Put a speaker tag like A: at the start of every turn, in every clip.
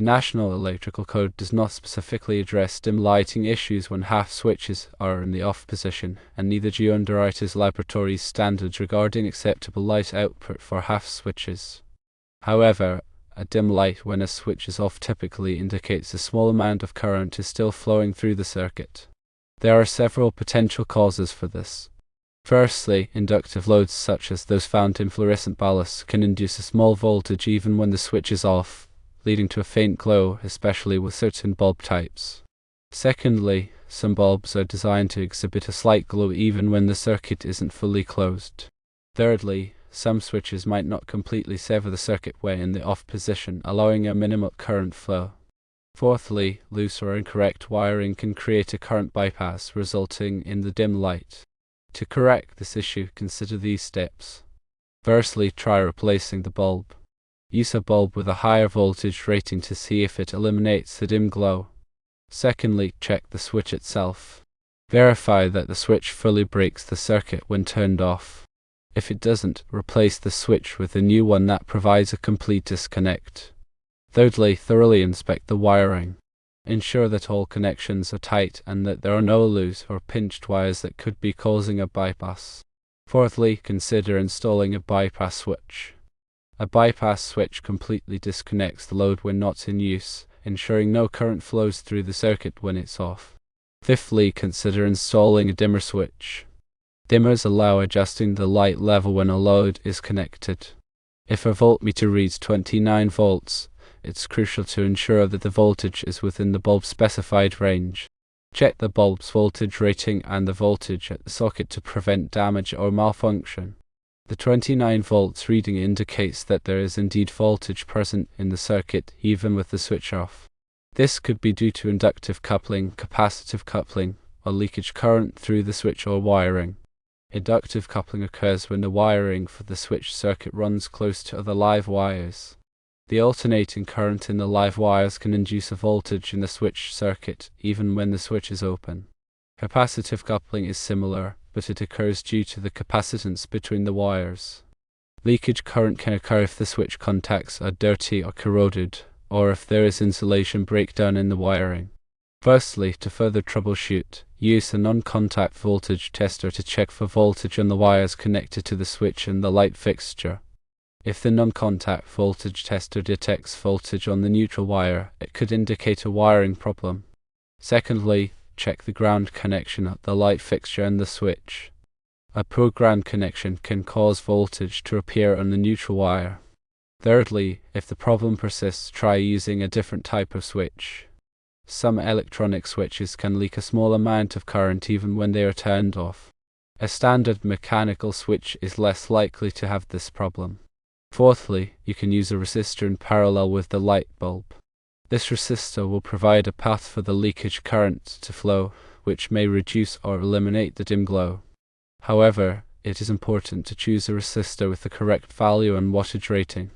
A: National Electrical Code does not specifically address dim lighting issues when half switches are in the off position, and neither do Underwriters Laboratories standards regarding acceptable light output for half switches. However, a dim light when a switch is off typically indicates a small amount of current is still flowing through the circuit. There are several potential causes for this. Firstly, inductive loads such as those found in fluorescent ballasts can induce a small voltage even when the switch is off, leading to a faint glow, especially with certain bulb types. Secondly, some bulbs are designed to exhibit a slight glow even when the circuit isn't fully closed. Thirdly, some switches might not completely sever the circuit when in the off position, allowing a minimal current flow. Fourthly, loose or incorrect wiring can create a current bypass, resulting in the dim light. To correct this issue, consider these steps. Firstly, try replacing the bulb. Use a bulb with a higher voltage rating to see if it eliminates the dim glow. Secondly, check the switch itself. Verify that the switch fully breaks the circuit when turned off. If it doesn't, replace the switch with a new one that provides a complete disconnect. Thirdly, thoroughly inspect the wiring. Ensure that all connections are tight and that there are no loose or pinched wires that could be causing a bypass. Fourthly, consider installing a bypass switch. A bypass switch completely disconnects the load when not in use, ensuring no current flows through the circuit when it's off. Fifthly, consider installing a dimmer switch. Dimmers allow adjusting the light level when a load is connected. If a voltmeter reads 29 volts, it's crucial to ensure that the voltage is within the bulb's specified range. Check the bulb's voltage rating and the voltage at the socket to prevent damage or malfunction. The 29 volts reading indicates that there is indeed voltage present in the circuit even with the switch off. This could be due to inductive coupling, capacitive coupling, or leakage current through the switch or wiring. Inductive coupling occurs when the wiring for the switch circuit runs close to other live wires. The alternating current in the live wires can induce a voltage in the switch circuit even when the switch is open. Capacitive coupling is similar, but it occurs due to the capacitance between the wires. Leakage current can occur if the switch contacts are dirty or corroded, or if there is insulation breakdown in the wiring. Firstly, to further troubleshoot, use a non-contact voltage tester to check for voltage on the wires connected to the switch and the light fixture. If the non-contact voltage tester detects voltage on the neutral wire, it could indicate a wiring problem. Secondly, check the ground connection at the light fixture and the switch. A poor ground connection can cause voltage to appear on the neutral wire. Thirdly, if the problem persists, try using a different type of switch. Some electronic switches can leak a small amount of current even when they are turned off. A standard mechanical switch is less likely to have this problem. Fourthly, you can use a resistor in parallel with the light bulb. This resistor will provide a path for the leakage current to flow, which may reduce or eliminate the dim glow. However, it is important to choose a resistor with the correct value and wattage rating.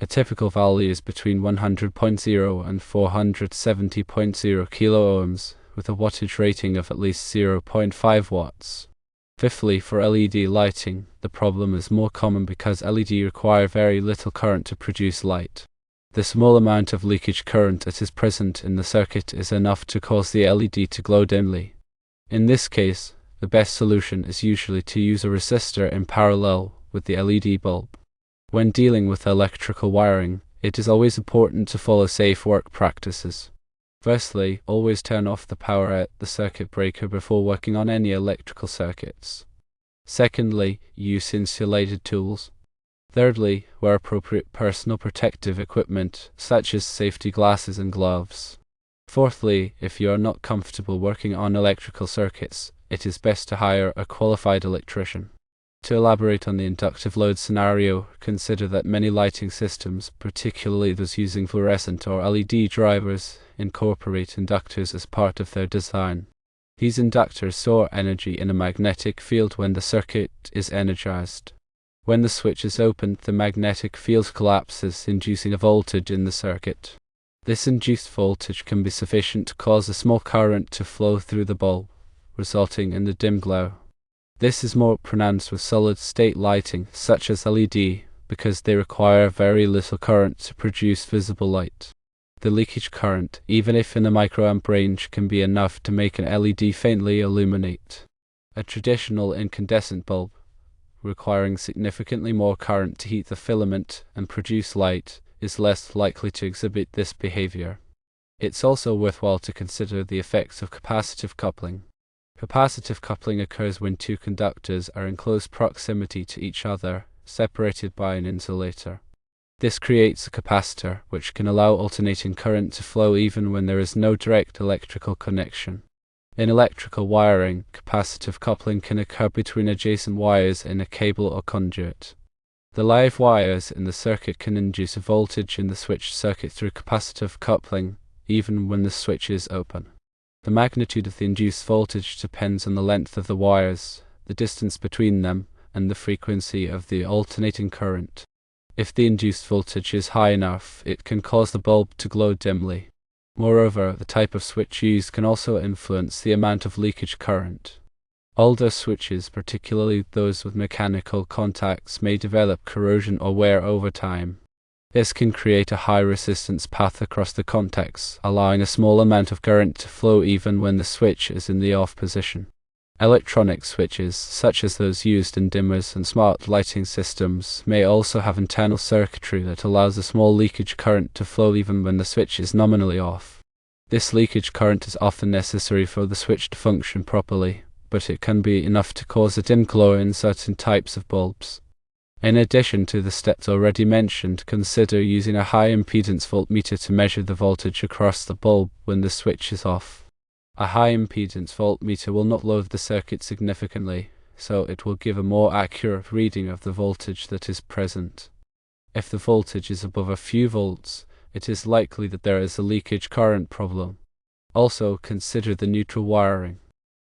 A: A typical value is between 100.0 and 470.0 kiloohms, with a wattage rating of at least 0.5 watts. Fifthly, for LED lighting, the problem is more common because LED require very little current to produce light. The small amount of leakage current that is present in the circuit is enough to cause the LED to glow dimly. In this case, the best solution is usually to use a resistor in parallel with the LED bulb. When dealing with electrical wiring, it is always important to follow safe work practices. Firstly, always turn off the power at the circuit breaker before working on any electrical circuits. Secondly, use insulated tools. Thirdly, wear appropriate personal protective equipment, such as safety glasses and gloves. Fourthly, if you are not comfortable working on electrical circuits, it is best to hire a qualified electrician. To elaborate on the inductive load scenario, consider that many lighting systems, particularly those using fluorescent or LED drivers, incorporate inductors as part of their design. These inductors store energy in a magnetic field when the circuit is energized. When the switch is opened, the magnetic field collapses, inducing a voltage in the circuit. This induced voltage can be sufficient to cause a small current to flow through the bulb, resulting in the dim glow. This is more pronounced with solid-state lighting, such as LED, because they require very little current to produce visible light. The leakage current, even if in the microamp range, can be enough to make an LED faintly illuminate. A traditional incandescent bulb, requiring significantly more current to heat the filament and produce light, is less likely to exhibit this behavior. It's also worthwhile to consider the effects of capacitive coupling. Capacitive coupling occurs when two conductors are in close proximity to each other, separated by an insulator. This creates a capacitor, which can allow alternating current to flow even when there is no direct electrical connection. In electrical wiring, capacitive coupling can occur between adjacent wires in a cable or conduit. The live wires in the circuit can induce a voltage in the switched circuit through capacitive coupling, even when the switch is open. The magnitude of the induced voltage depends on the length of the wires, the distance between them, and the frequency of the alternating current. If the induced voltage is high enough, it can cause the bulb to glow dimly. Moreover, the type of switch used can also influence the amount of leakage current. Older switches, particularly those with mechanical contacts, may develop corrosion or wear over time. This can create a high resistance path across the contacts, allowing a small amount of current to flow even when the switch is in the off position. Electronic switches, such as those used in dimmers and smart lighting systems, may also have internal circuitry that allows a small leakage current to flow even when the switch is nominally off. This leakage current is often necessary for the switch to function properly, but it can be enough to cause a dim glow in certain types of bulbs. In addition to the steps already mentioned, consider using a high impedance voltmeter to measure the voltage across the bulb when the switch is off. A high impedance voltmeter will not load the circuit significantly, so it will give a more accurate reading of the voltage that is present. If the voltage is above a few volts, it is likely that there is a leakage current problem. Also, consider the neutral wiring.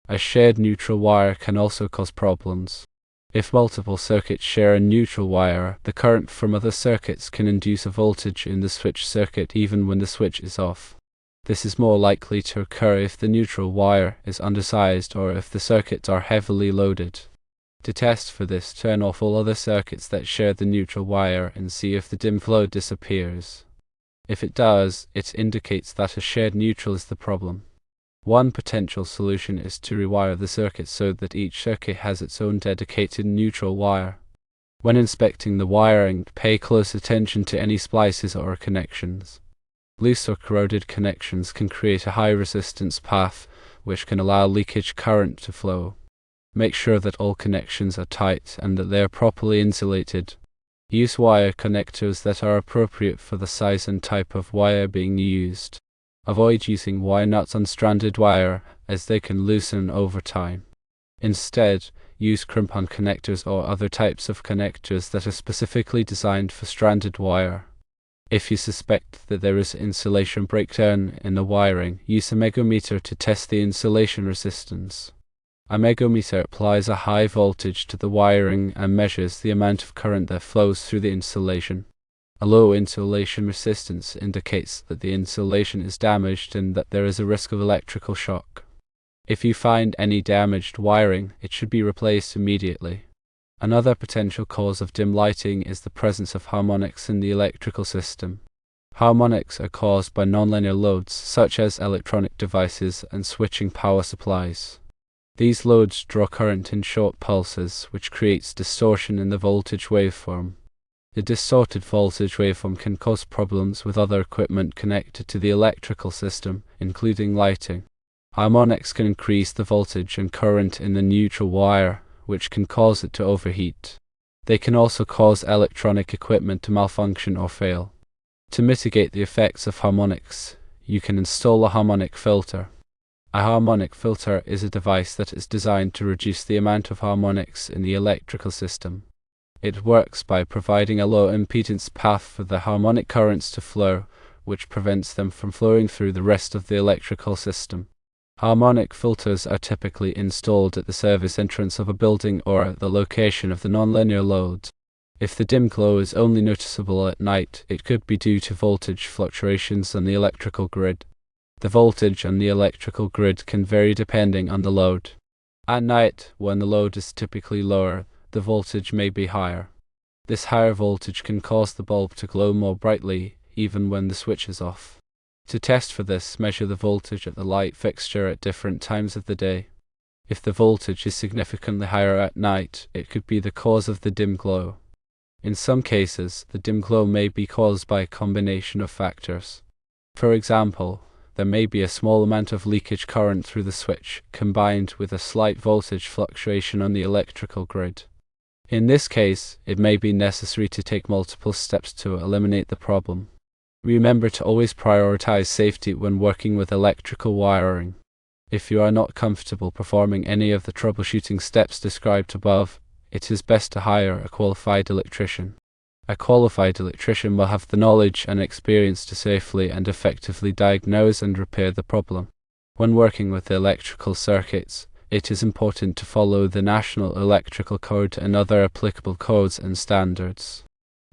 A: A shared neutral wire can also cause problems. If multiple circuits share a neutral wire, the current from other circuits can induce a voltage in the switch circuit even when the switch is off. This is more likely to occur if the neutral wire is undersized or if the circuits are heavily loaded. To test for this, turn off all other circuits that share the neutral wire and see if the dim flow disappears. If it does, it indicates that a shared neutral is the problem. One potential solution is to rewire the circuit so that each circuit has its own dedicated neutral wire. When inspecting the wiring, pay close attention to any splices or connections. Loose or corroded connections can create a high resistance path, which can allow leakage current to flow. Make sure that all connections are tight and that they are properly insulated. Use wire connectors that are appropriate for the size and type of wire being used. Avoid using wire nuts on stranded wire, as they can loosen over time. Instead, use crimp-on connectors or other types of connectors that are specifically designed for stranded wire. If you suspect that there is insulation breakdown in the wiring, use a megometer to test the insulation resistance. A megometer applies a high voltage to the wiring and measures the amount of current that flows through the insulation. A low insulation resistance indicates that the insulation is damaged and that there is a risk of electrical shock. If you find any damaged wiring, it should be replaced immediately. Another potential cause of dim lighting is the presence of harmonics in the electrical system. Harmonics are caused by nonlinear loads, such as electronic devices and switching power supplies. These loads draw current in short pulses, which creates distortion in the voltage waveform. The distorted voltage waveform can cause problems with other equipment connected to the electrical system, including lighting. Harmonics can increase the voltage and current in the neutral wire, which can cause it to overheat. They can also cause electronic equipment to malfunction or fail. To mitigate the effects of harmonics, you can install a harmonic filter. A harmonic filter is a device that is designed to reduce the amount of harmonics in the electrical system. It works by providing a low impedance path for the harmonic currents to flow, which prevents them from flowing through the rest of the electrical system. Harmonic filters are typically installed at the service entrance of a building or at the location of the nonlinear load. If the dim glow is only noticeable at night, it could be due to voltage fluctuations on the electrical grid. The voltage on the electrical grid can vary depending on the load. At night, when the load is typically lower, the voltage may be higher. This higher voltage can cause the bulb to glow more brightly, even when the switch is off. To test for this, measure the voltage at the light fixture at different times of the day. If the voltage is significantly higher at night, it could be the cause of the dim glow. In some cases, the dim glow may be caused by a combination of factors. For example, there may be a small amount of leakage current through the switch, combined with a slight voltage fluctuation on the electrical grid. In this case, it may be necessary to take multiple steps to eliminate the problem. Remember to always prioritize safety when working with electrical wiring. If you are not comfortable performing any of the troubleshooting steps described above, it is best to hire a qualified electrician. A qualified electrician will have the knowledge and experience to safely and effectively diagnose and repair the problem. When working with electrical circuits, it is important to follow the National Electrical Code and other applicable codes and standards.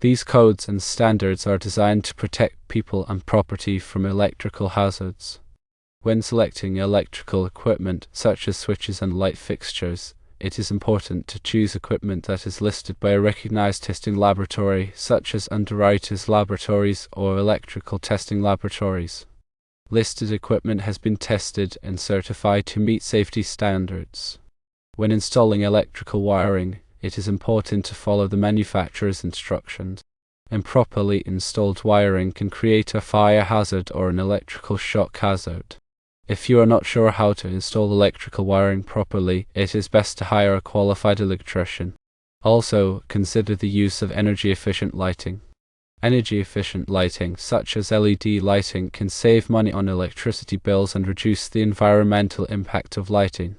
A: These codes and standards are designed to protect people and property from electrical hazards. When selecting electrical equipment, such as switches and light fixtures, it is important to choose equipment that is listed by a recognized testing laboratory, such as Underwriters Laboratories or electrical testing laboratories. Listed equipment has been tested and certified to meet safety standards. When installing electrical wiring, it is important to follow the manufacturer's instructions. Improperly installed wiring can create a fire hazard or an electrical shock hazard. If you are not sure how to install electrical wiring properly, it is best to hire a qualified electrician. Also, consider the use of energy-efficient lighting. Energy-efficient lighting, such as LED lighting, can save money on electricity bills and reduce the environmental impact of lighting.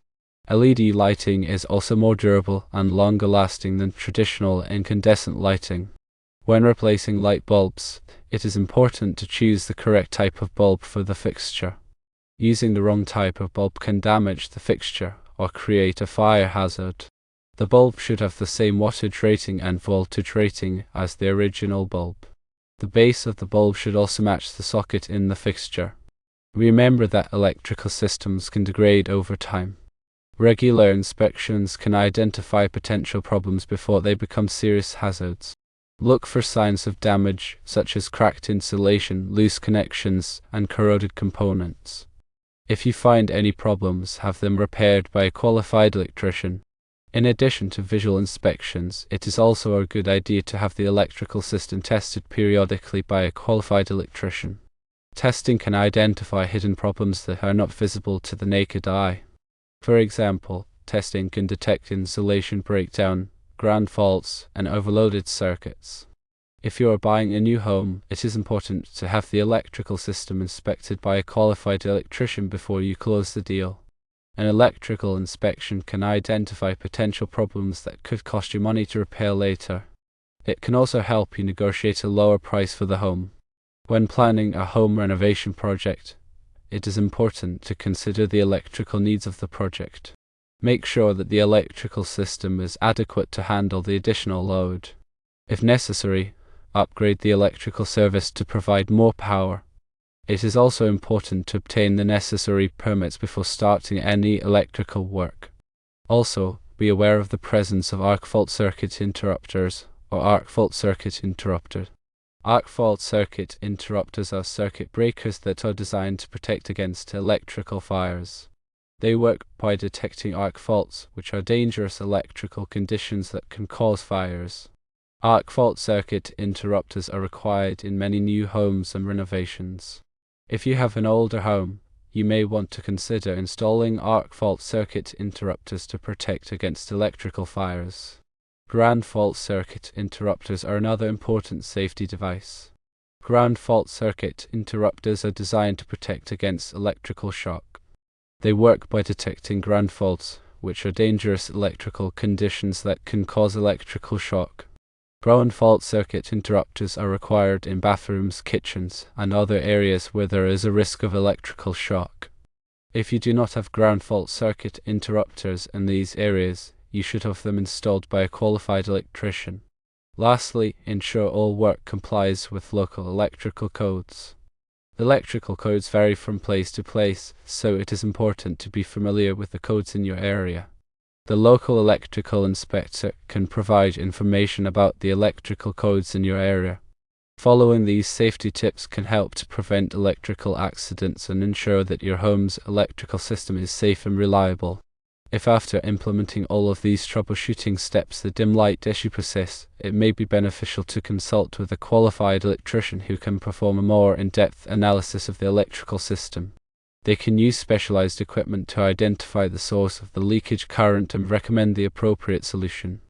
A: LED lighting is also more durable and longer-lasting than traditional incandescent lighting. When replacing light bulbs, it is important to choose the correct type of bulb for the fixture. Using the wrong type of bulb can damage the fixture or create a fire hazard. The bulb should have the same wattage rating and voltage rating as the original bulb. The base of the bulb should also match the socket in the fixture. Remember that electrical systems can degrade over time. Regular inspections can identify potential problems before they become serious hazards. Look for signs of damage, such as cracked insulation, loose connections, and corroded components. If you find any problems, have them repaired by a qualified electrician. In addition to visual inspections, it is also a good idea to have the electrical system tested periodically by a qualified electrician. Testing can identify hidden problems that are not visible to the naked eye. For example, testing can detect insulation breakdown, ground faults, and overloaded circuits. If you are buying a new home, it is important to have the electrical system inspected by a qualified electrician before you close the deal. An electrical inspection can identify potential problems that could cost you money to repair later. It can also help you negotiate a lower price for the home. When planning a home renovation project, it is important to consider the electrical needs of the project. Make sure that the electrical system is adequate to handle the additional load. If necessary, upgrade the electrical service to provide more power. It is also important to obtain the necessary permits before starting any electrical work. Also, be aware of the presence of arc fault circuit interrupters or arc fault circuit interrupters. Arc fault circuit interrupters are circuit breakers that are designed to protect against electrical fires. They work by detecting arc faults, which are dangerous electrical conditions that can cause fires. Arc fault circuit interrupters are required in many new homes and renovations. If you have an older home, you may want to consider installing arc fault circuit interrupters to protect against electrical fires. Ground fault circuit interrupters are another important safety device. Ground fault circuit interrupters are designed to protect against electrical shock. They work by detecting ground faults, which are dangerous electrical conditions that can cause electrical shock. Ground fault circuit interrupters are required in bathrooms, kitchens, and other areas where there is a risk of electrical shock. If you do not have ground fault circuit interrupters in these areas, you should have them installed by a qualified electrician. Lastly, ensure all work complies with local electrical codes. Electrical codes vary from place to place, so it is important to be familiar with the codes in your area. The local electrical inspector can provide information about the electrical codes in your area. Following these safety tips can help to prevent electrical accidents and ensure that your home's electrical system is safe and reliable. If after implementing all of these troubleshooting steps the dim light issue persists, it may be beneficial to consult with a qualified electrician who can perform a more in-depth analysis of the electrical system. They can use specialized equipment to identify the source of the leakage current and recommend the appropriate solution.